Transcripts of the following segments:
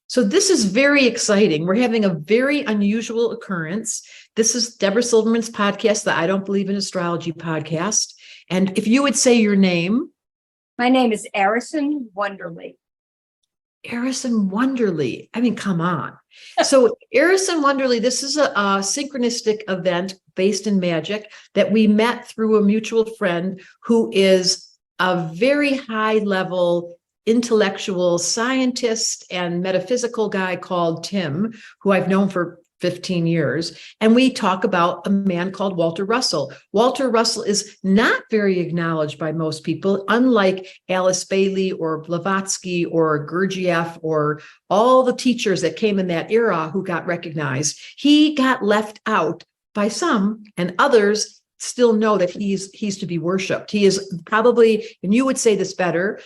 So this is very exciting. We're having a very unusual occurrence. This is Debra Silverman's podcast, the I Don't Believe in Astrology podcast. And if you would say your name. My name is Airisun Wonderli. Airisun Wonderli. I mean, come on. So Airisun Wonderli, this is a synchronistic event based in magic that we met through a mutual friend who is a very high level intellectual scientist and metaphysical guy called Tim, who I've known for 15 years. And we talk about a man called Walter Russell. Walter Russell is not very acknowledged by most people, unlike Alice Bailey or Blavatsky or Gurdjieff or all the teachers that came in that era who got recognized. He got left out by some, and others still know that he's to be worshipped. He is probably, and you would say this better,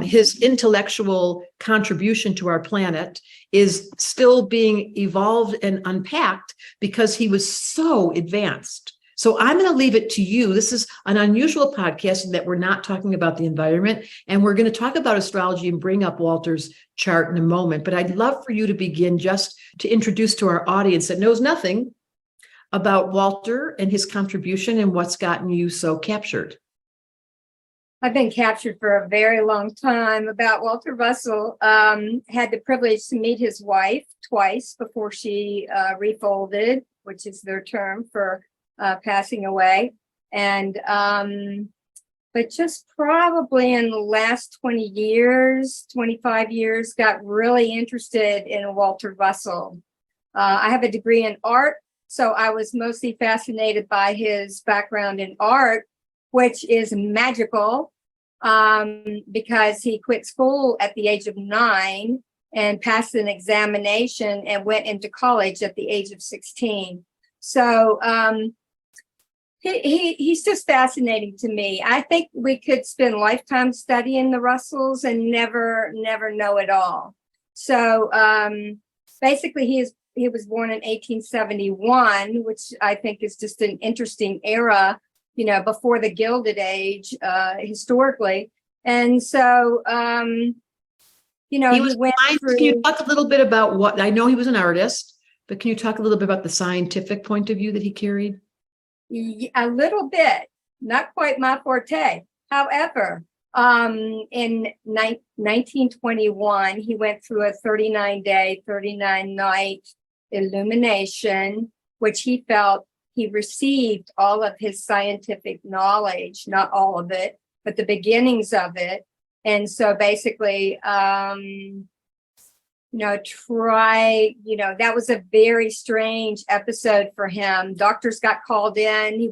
his intellectual contribution to our planet is still being evolved and unpacked because he was so advanced. So I'm going to leave it to you. This is an unusual podcast in that we're not talking about the environment, and we're going to talk about astrology and bring up Walter's chart in a moment. But I'd love for you to begin just to introduce to our audience that knows nothing about Walter and his contribution and what's gotten you so captured. I've been captured for a very long time about Walter Russell. Had the privilege to meet his wife twice before she refolded, which is their term for passing away. And but just probably in the last 20 years, 25 years, got really interested in Walter Russell. I have a degree in art, so I was mostly fascinated by his background in art, which is magical, because he quit school at the age of 9 and passed an examination and went into college at the age of 16. So he's just fascinating to me. I think we could spend lifetime studying the Russells and never know it all. So basically, he was born in 1871, which I think is just an interesting era, before the Gilded Age, historically. And so, he went through. Can you talk a little bit about what, I know he was an artist, but can you talk a little bit about the scientific point of view that he carried? A little bit, not quite my forte. However, in 1921, he went through a 39-day, 39-night illumination, which he felt he received all of his scientific knowledge, not all of it, but the beginnings of it. And so basically, that was a very strange episode for him. Doctors got called in. He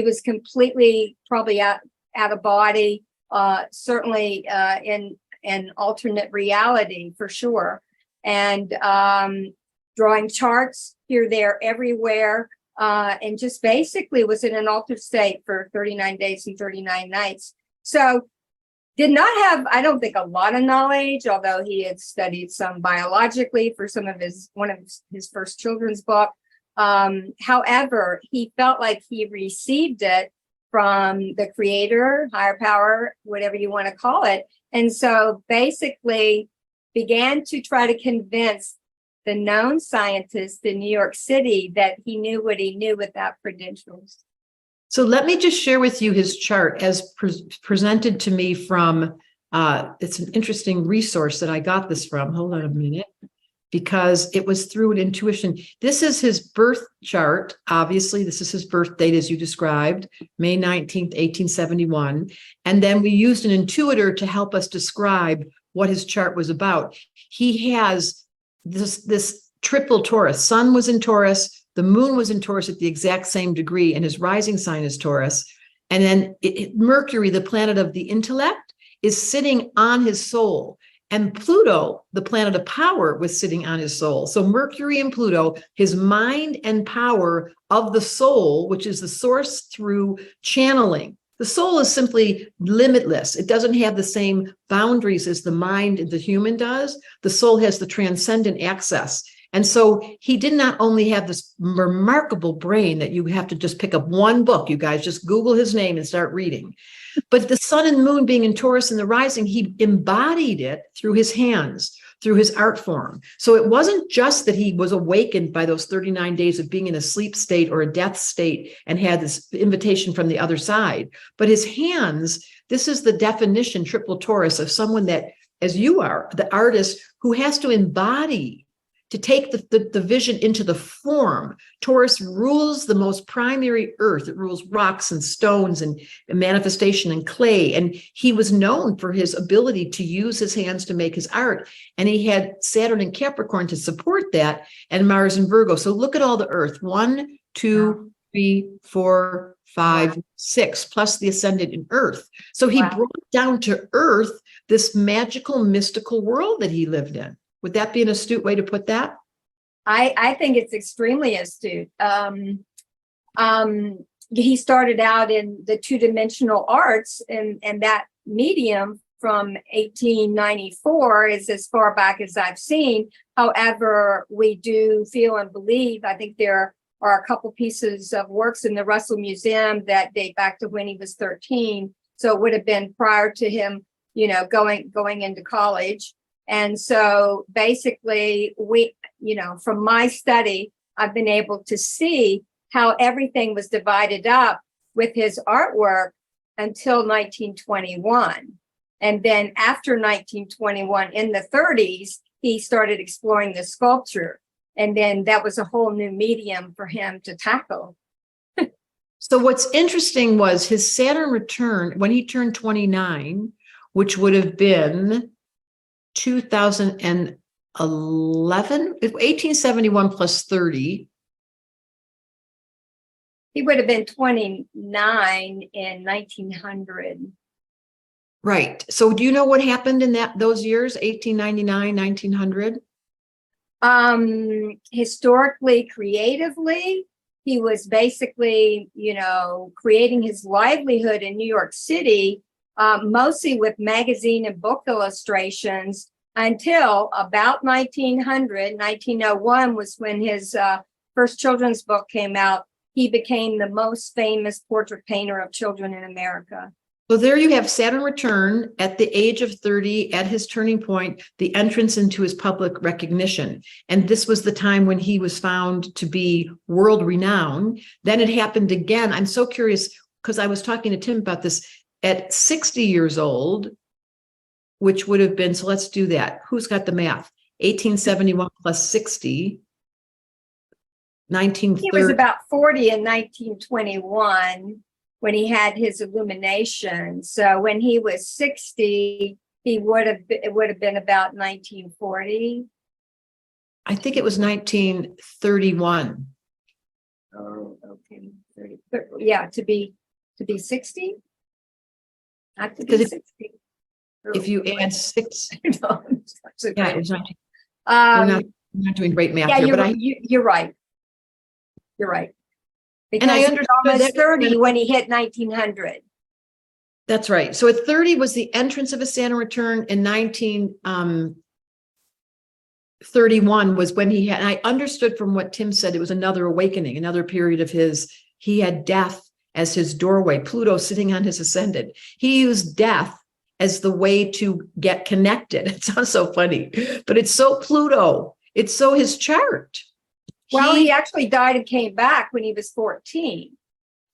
was completely probably out of body, certainly in an alternate reality for sure. And drawing charts here, there, everywhere, and just basically was in an altered state for 39 days and 39 nights. So did not have, I don't think, a lot of knowledge, although he had studied some biologically for one of his first children's book. However, he felt like he received it from the creator, higher power, whatever you want to call it. And so basically began to try to convince the known scientist in New York City that he knew what he knew without credentials. So let me just share with you his chart as presented to me from, it's an interesting resource that I got this from. Hold on a minute, because it was through an intuition. This is his birth chart. Obviously, this is his birth date, as you described, May 19th, 1871. And then we used an intuitor to help us describe what his chart was about. He has this triple Taurus. Sun was in Taurus, the moon was in Taurus at the exact same degree, and his rising sign is Taurus. And then Mercury, the planet of the intellect, is sitting on his soul. And Pluto, the planet of power, was sitting on his soul. So Mercury and Pluto, his mind and power of the soul, which is the source through channeling. The soul is simply limitless. It doesn't have the same boundaries as the mind and the human does. The soul has the transcendent access. And so he did not only have this remarkable brain that you have to just pick up one book, you guys just Google his name and start reading. But the sun and moon being in Taurus and the rising, he embodied it through his hands. through his art form. So it wasn't just that he was awakened by those 39 days of being in a sleep state or a death state and had this invitation from the other side, but his hands, this is the definition, triple Taurus, of someone that, as you are, the artist who has to embody, to take the vision into the form. Taurus rules the most primary earth. It rules rocks and stones and manifestation and clay. And he was known for his ability to use his hands to make his art. And he had Saturn in Capricorn to support that, and Mars in Virgo. So look at all the earth. 1, 2, 3, 4, 5, 6, plus the ascendant in earth. So he brought down to earth this magical, mystical world that he lived in. Would that be an astute way to put that? I think it's extremely astute. He started out in the two-dimensional arts, and that medium from 1894 is as far back as I've seen. However, we do feel and believe, I think there are a couple pieces of works in the Russell Museum that date back to when he was 13. So it would have been prior to him, going into college. And so basically from my study, I've been able to see how everything was divided up with his artwork until 1921. And then after 1921, in the 30s, he started exploring the sculpture. And then that was a whole new medium for him to tackle. So what's interesting was his Saturn return when he turned 29, which would have been 2011, 1871 plus 30. He would have been 29 in 1900. Right. So do you know what happened in those years, 1899, 1900? Historically, creatively, he was basically, creating his livelihood in New York City, mostly with magazine and book illustrations, until about 1901 was when his first children's book came out. He became the most famous portrait painter of children in America. So there you have Saturn return at the age of 30, at his turning point, the entrance into his public recognition. And this was the time when he was found to be world renowned. Then it happened again. I'm so curious because I was talking to Tim about this at 60 years old, which would have been, so let's do that. Who's got the math? 1871 plus 60, 1930. He was about 40 in 1921. When he had his illumination. So when he was 60, it would have been about 1940. I think it was 1931. Oh, okay. 30, yeah, to be 60? Not to be 60. If you add 6. No, yeah, it was 19. We're not doing great math here, but you're right. You're right. Because and I understood he was 30 when he hit 1900. That's right. So at 30 was the entrance of a Saturn return. In 1931 was when he had, and I understood from what Tim said, it was another awakening, another period of his, he had death as his doorway, Pluto sitting on his ascendant. He used death as the way to get connected. It sounds so funny, but it's so Pluto. It's so his chart. Well, he actually died and came back when he was 14.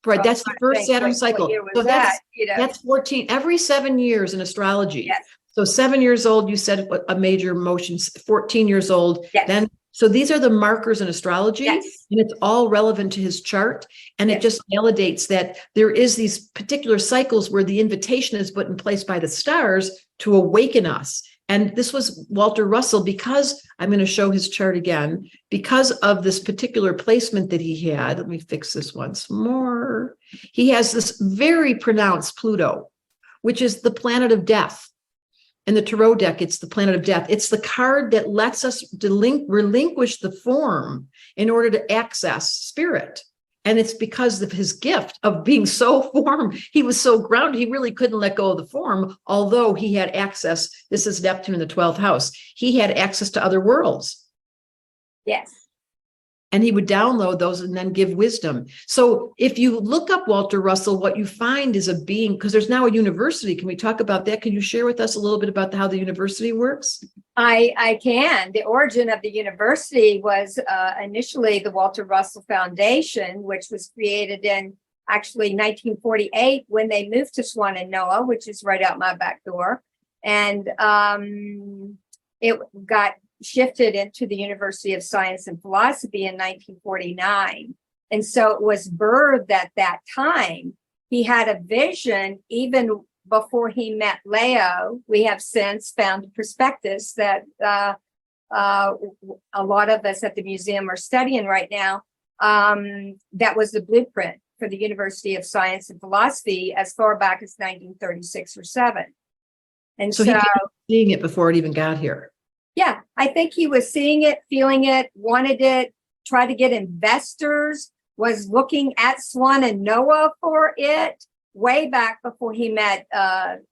Right, that's the first Saturn cycle. So that's 14, every 7 years in astrology. Yes. So 7 years old, you said a major motion, 14 years old. Yes. Then, so these are the markers in astrology, yes. And it's all relevant to his chart. And yes. It just validates that there is these particular cycles where the invitation is put in place by the stars to awaken us. And this was Walter Russell, because I'm going to show his chart again, because of this particular placement that he had. Let me fix this once more. He has this very pronounced Pluto, which is the planet of death. In the tarot deck, it's the planet of death. It's the card that lets us relinquish the form in order to access spirit. And it's because of his gift of being so formed. He was so grounded, he really couldn't let go of the form, although he had access. This is Neptune in the 12th house. He had access to other worlds. Yes. And he would download those and then give wisdom. So if you look up Walter Russell, what you find is a being, because there's now a university. Can we talk about that? Can you share with us a little bit about how the university works? I can. The origin of the university was initially the Walter Russell Foundation, which was created in actually 1948 when they moved to Swananoa, which is right out my back door. And it got shifted into the University of Science and Philosophy in 1949. And so it was birthed at that time. He had a vision even before he met Leo. We have since found a prospectus that a lot of us at the museum are studying right now. That was the blueprint for the University of Science and Philosophy as far back as 1936 or 7. And So he was seeing it before it even got here. Yeah, I think he was seeing it, feeling it, wanted it, tried to get investors, was looking at Swananoa for it way back before he met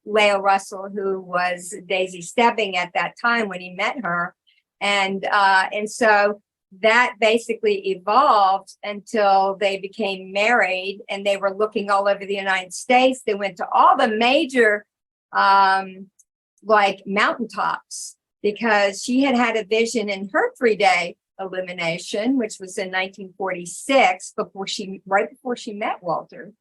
Lao Russell, who was Daisy Stebbing at that time when he met her. And so that basically evolved until they became married, and they were looking all over the United States. They went to all the major like mountaintops, because she had had a vision in her 3-day illumination, which was in 1946, right before she met Walter.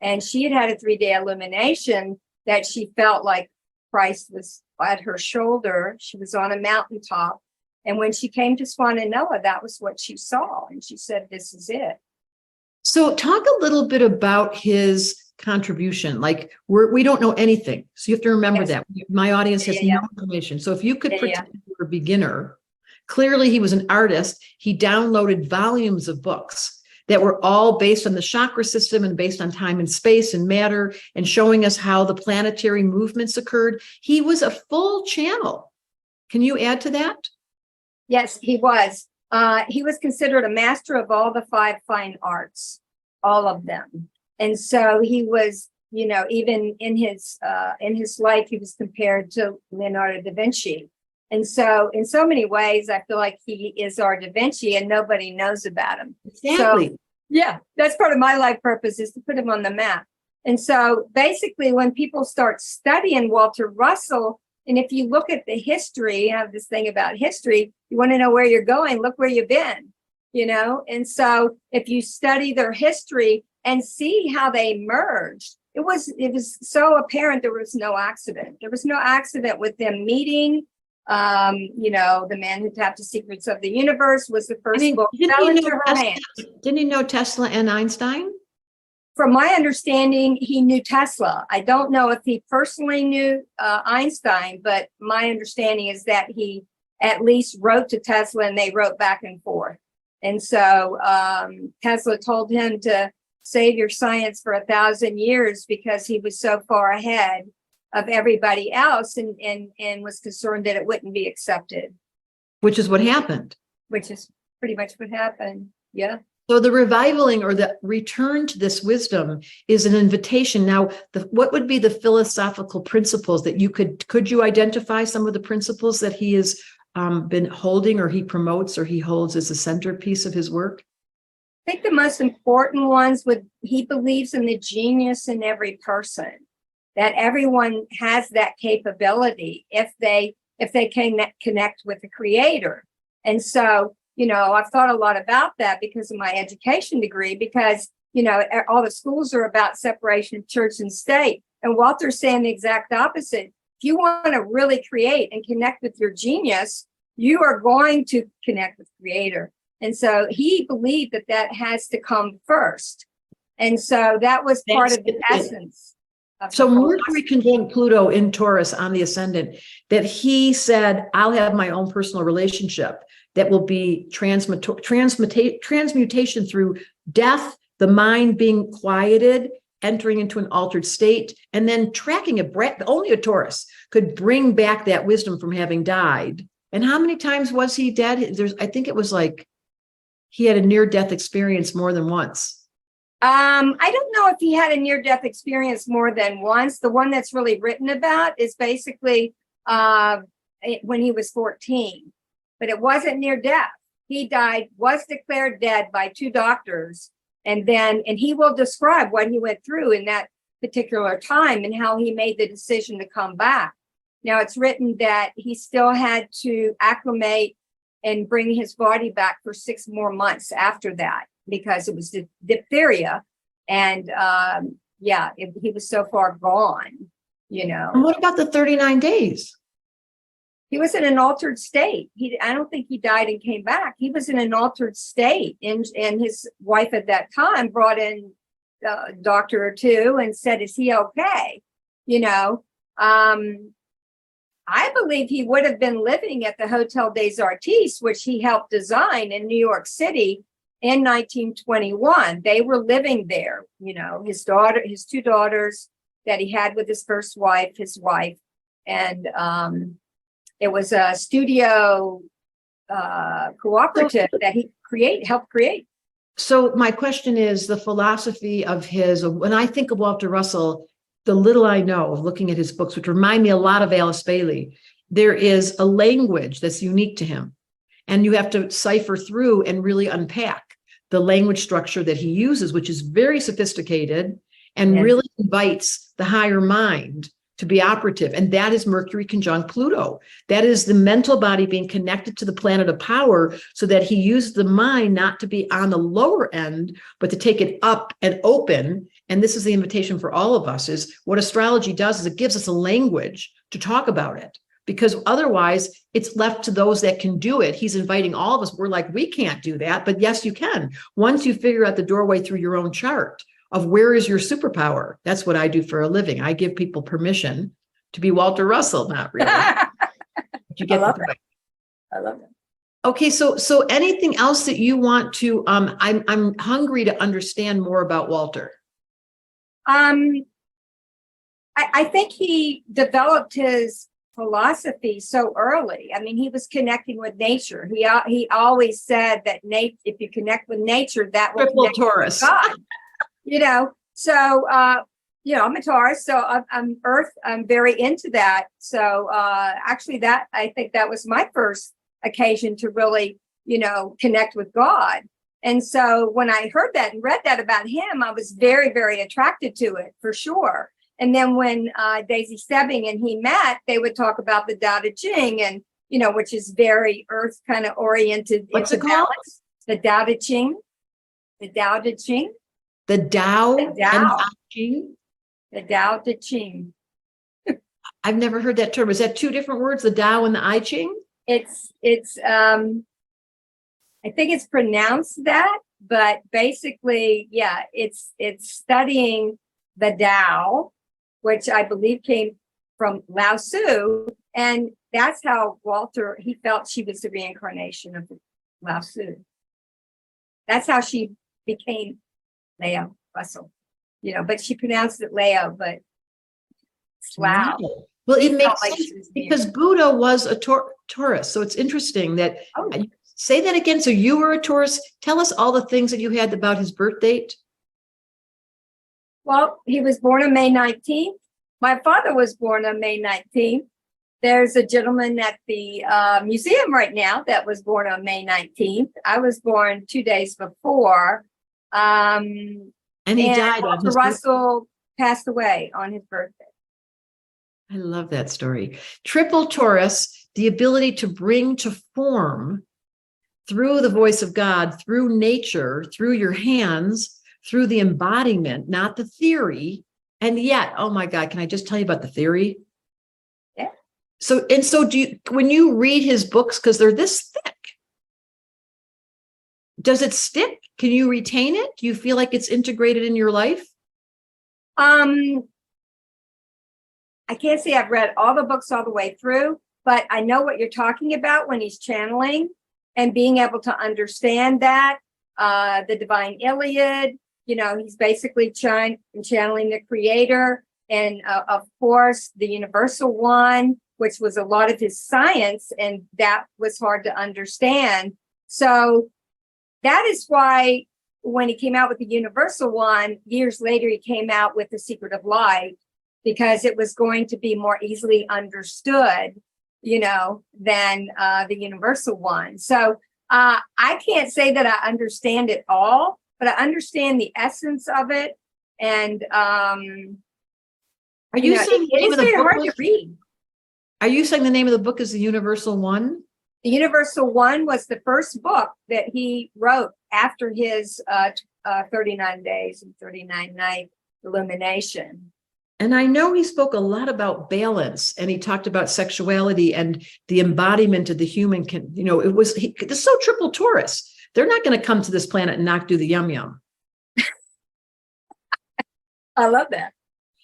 And she had had a 3-day illumination that she felt like Christ was at her shoulder. She was on a mountaintop. And when she came to Swananoa, that was what she saw. And she said, this is it. So talk a little bit about his contribution. Like we don't know anything. So you have to remember that. My audience has no information. So if you could pretend you were a beginner, clearly he was an artist. He downloaded volumes of books that were all based on the chakra system and based on time and space and matter, and showing us how the planetary movements occurred. He was a full channel. Can you add to that? Yes, he was. He was considered a master of all the 5 fine arts, all of them. And so he was, you know, even in his life, he was compared to Leonardo da Vinci. And so in so many ways, I feel like he is our Da Vinci and nobody knows about him. Exactly. So, yeah, that's part of my life purpose, is to put him on the map. And so basically when people start studying Walter Russell, and if you look at the history, I have this thing about history, you want to know where you're going, look where you've been, you know? And so if you study their history and see how they merged, it was so apparent there was no accident. There was no accident with them meeting. You know, The Man Who Tapped the Secrets of the Universe was the first book fell into her hands. Didn't he know Tesla and Einstein? From my understanding, he knew Tesla. I don't know if he personally knew Einstein, but my understanding is that he at least wrote to Tesla and they wrote back and forth. And so Tesla told him to save your science for 1,000 years because he was so far ahead of everybody else, and was concerned that it wouldn't be accepted. Which is what happened. Which is pretty much what happened. Yeah. So the revivaling or the return to this wisdom is an invitation. Now, what would be the philosophical principles that could you identify some of the principles that he has been holding, or he promotes, or he holds as a centerpiece of his work? I think the most important ones he believes in the genius in every person, that everyone has that capability if they can connect with the creator. And so, you know, I've thought a lot about that because of my education degree, because, you know, all the schools are about separation of church and state. And Walter's saying the exact opposite. If you want to really create and connect with your genius, you are going to connect with the creator. And so he believed that has to come first. And so that was part of the essence. So Mercury conjunct Pluto in Taurus on the ascendant, that he said, I'll have my own personal relationship that will be transmutation through death, the mind being quieted, entering into an altered state, and then tracking a breath. Only a Taurus could bring back that wisdom from having died. And how many times was he dead? I think it was like he had a near-death experience more than once. I don't know if he had a near-death experience more than once. The one that's really written about is basically when he was 14, but it wasn't near death. He died, was declared dead by 2 doctors, and he will describe what he went through in that particular time and how he made the decision to come back. Now it's written that he still had to acclimate and bring his body back for 6 more months after that because it was diphtheria. And he was so far gone, And what about the 39 days? He was in an altered state. I don't think he died and came back. He was in an altered state. And his wife at that time brought in a doctor or two and said, is he okay? I believe he would have been living at the Hotel des Artistes, which he helped design in New York City in 1921. They were living there, his 2 daughters that he had with his first wife, his wife. And it was a studio cooperative that he helped create. So my question is the philosophy of when I think of Walter Russell, the little I know of looking at his books, which remind me a lot of Alice Bailey, there is a language that's unique to him. And you have to cipher through and really unpack the language structure that he uses, which is very sophisticated and really invites the higher mind to be operative. And that is Mercury conjunct Pluto. That is the mental body being connected to the planet of power so that he used the mind not to be on the lower end, but to take it up and open. And this is the invitation for all of us, is what astrology does is it gives us a language to talk about it, because otherwise it's left to those that can do it. He's inviting all of us. We're like, we can't do that, but yes, you can. Once you figure out the doorway through your own chart of where is your superpower. That's what I do for a living. I give people permission to be Walter Russell, not really. You get the point. I love it. Okay, so anything else that you want to? I'm hungry to understand more about Walter. I think he developed his philosophy so early. I mean, he was connecting with nature. He always said that if you connect with nature, that will Triple connect Taurus. with God. So I'm a Taurus, so I'm Earth. I'm very into that. So actually, I think that was my first occasion to really, connect with God. And so when I heard that and read that about him, I was very, very attracted to it for sure. And then when Daisy Stebbing and he met, they would talk about the Tao Te Ching, and which is very Earth kind of oriented. What's it called? The Tao Te Ching. The Tao Te Ching. The Tao. The Tao. And Ching. The Tao Te Ching. I've never heard that term. Is that 2 different words? The Tao and the I Ching? It's I think it's pronounced that, but basically, it's studying the Tao, which I believe came from Lao Tzu, and that's how Walter, he felt she was the reincarnation of Lao Tzu. That's how she became Lao Russell, but she pronounced it Lao, but it's Lao. Wow. Well, it makes sense because Buddha was a Taurus. So it's interesting that say that again. So you were a Taurus. Tell us all the things that you had about his birth date. Well, he was born on May 19th. My father was born on May 19th. There's a gentleman at the museum right now that was born on May 19th. I was born 2 days before. And he died on his Russell passed away on his birthday. I love that story. Triple Taurus, the ability to bring to form through the voice of God, through nature, through your hands, through the embodiment, not the theory. And yet, oh my God, can I just tell you about the theory? Yeah. So do you, when you read his books, because they're this thick, does it stick? Can you retain it? Do you feel like it's integrated in your life? I can't say I've read all the books all the way through, but I know what you're talking about when he's channeling and being able to understand that. The Divine Iliad, he's basically channeling the creator. And of course, the Universal One, which was a lot of his science, and that was hard to understand. So that is why when he came out with the Universal One, years later, he came out with The Secret of Light, because it was going to be more easily understood, than the Universal One. So I can't say that I understand it all, but I understand the essence of it. And are you saying it is very hard to read? Are you saying the name of the book is The Universal One? The Universal One was the first book that he wrote after his 39 days and 39 night illumination. And I know he spoke a lot about balance, and he talked about sexuality and the embodiment of the human. It's so triple Taurus. They're not going to come to this planet and not do the yum yum. I love that.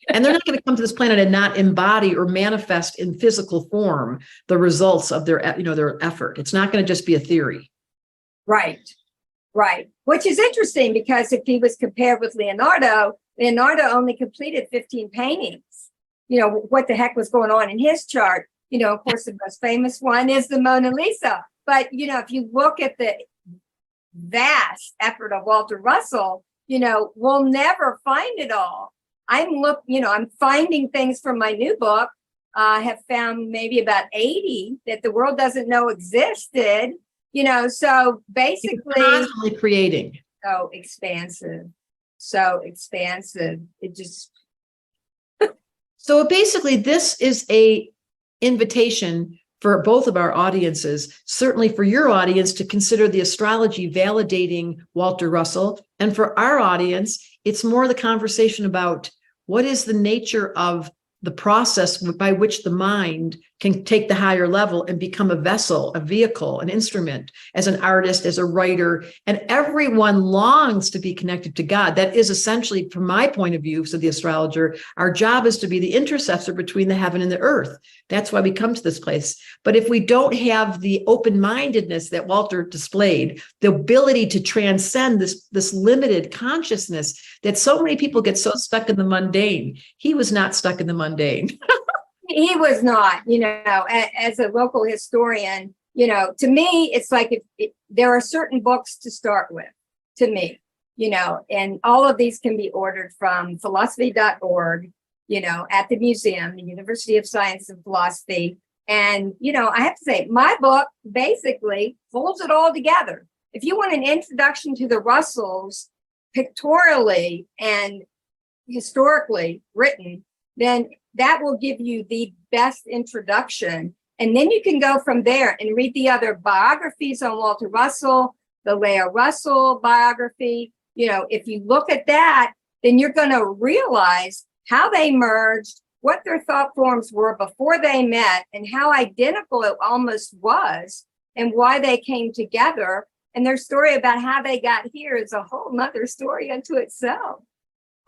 And they're not going to come to this planet and not embody or manifest in physical form the results of their effort. It's not going to just be a theory. Right. Which is interesting, because if he was compared with Leonardo only completed 15 paintings. What the heck was going on in his chart? Of course, the most famous one is the Mona Lisa. But, if you look at the vast effort of Walter Russell, we'll never find it all. I'm finding things from my new book. I have found maybe about 80 that the world doesn't know existed. So basically, constantly creating. So expansive. It just. So basically, this is a invitation for both of our audiences, certainly for your audience, to consider the astrology validating Walter Russell. And for our audience, it's more the conversation about what is the nature of the process by which the mind can take the higher level and become a vessel, a vehicle, an instrument, as an artist, as a writer. And everyone longs to be connected to God. That is essentially, from my point of view, so the astrologer, our job is to be the intercessor between the heaven and the earth. That's why we come to this place. But if we don't have the open-mindedness that Walter displayed, the ability to transcend this limited consciousness that so many people get so stuck in the mundane, he was not stuck in the mundane. He was not, as a local historian, to me, it's like there are certain books to start with, to me, and all of these can be ordered from philosophy.org, at the museum, the University of Science and Philosophy. And, I have to say, my book basically holds it all together. If you want an introduction to the Russells, pictorially and historically written, then that will give you the best introduction. And then you can go from there and read the other biographies on Walter Russell, the Lao Russell biography. If you look at that, then you're going to realize how they merged, what their thought forms were before they met, and how identical it almost was, and why they came together. And their story about how they got here is a whole nother story unto itself.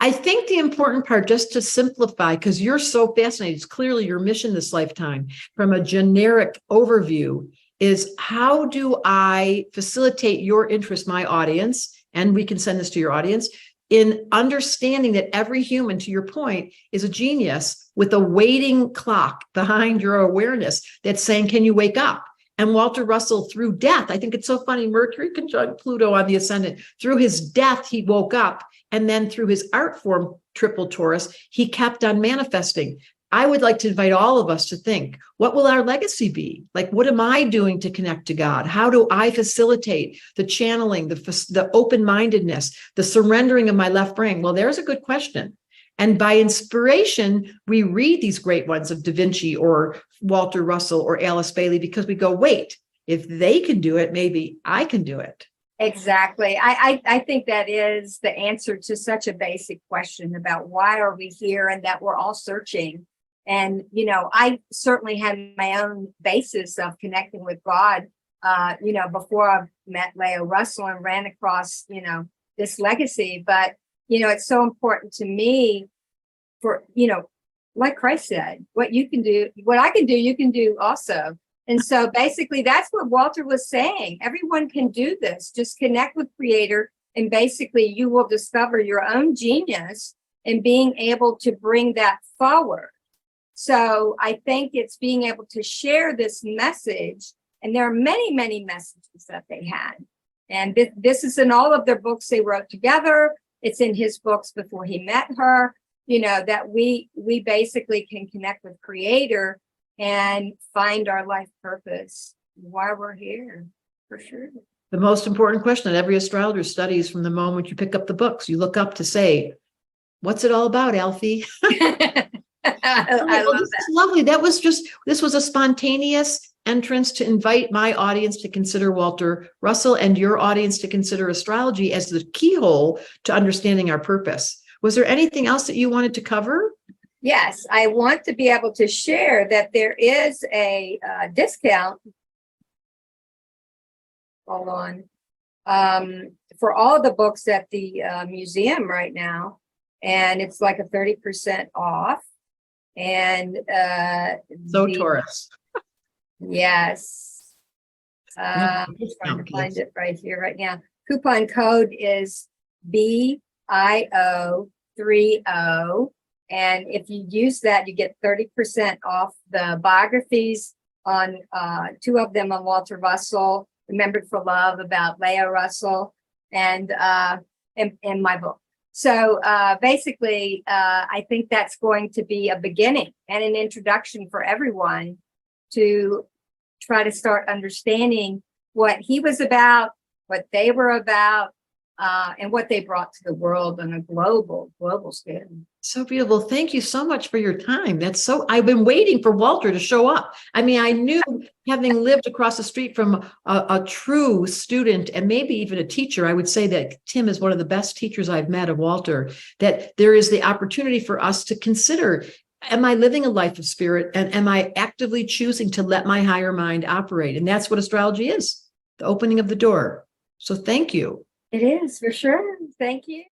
I think the important part, just to simplify, because you're so fascinated, it's clearly your mission this lifetime, from a generic overview, is how do I facilitate your interest, my audience, and we can send this to your audience, in understanding that every human, to your point, is a genius with a waiting clock behind your awareness that's saying, can you wake up? And Walter Russell, through death, I think it's so funny, Mercury conjunct Pluto on the ascendant, through his death, he woke up. And then through his art form, triple Taurus, he kept on manifesting. I would like to invite all of us to think, what will our legacy be? Like, what am I doing to connect to God? How do I facilitate the channeling, the open-mindedness, the surrendering of my left brain? Well, there's a good question. And by inspiration, we read these great ones of Da Vinci or Walter Russell or Alice Bailey, because we go, wait, if they can do it, maybe I can do it. Exactly. I think that is the answer to such a basic question about why are we here, and that we're all searching. And, I certainly had my own basis of connecting with God, before I met Lao Russell and ran across, this legacy. But, it's so important to me for, like Christ said, what you can do, what I can do, you can do also. And so basically that's what Walter was saying. Everyone can do this. Just connect with Creator, and basically you will discover your own genius in being able to bring that forward. So I think it's being able to share this message. And there are many, many messages that they had. And this is in all of their books they wrote together. It's in his books before he met her, that we basically can connect with Creator and find our life purpose, why we're here, for sure. The most important question that every astrologer studies from the moment you pick up the books, you look up to say, what's it all about, Alfie? I Well, love this that. is lovely. This was a spontaneous entrance to invite my audience to consider Walter Russell and your audience to consider astrology as the keyhole to understanding our purpose. Was there anything else that you wanted to cover? Yes, I want to be able to share that there is a discount. Hold on. For all the books at the museum right now, and it's like a 30% off. And So Taurus. Yes. Yeah, I'm trying to discount, find yes. it right here, right now. Coupon code is BIO30. And if you use that, you get 30% off the biographies on 2 of them on Walter Russell, Remembered for Love about Lao Russell, and my book. So basically, I think that's going to be a beginning and an introduction for everyone to try to start understanding what he was about, what they were about, and what they brought to the world on a global scale. So beautiful. Thank you so much for your time. I've been waiting for Walter to show up. I mean, I knew, having lived across the street from a true student and maybe even a teacher, I would say that Tim is one of the best teachers I've met of Walter, that there is the opportunity for us to consider, am I living a life of spirit, and am I actively choosing to let my higher mind operate? And that's what astrology is, the opening of the door. So thank you. It is, for sure. Thank you.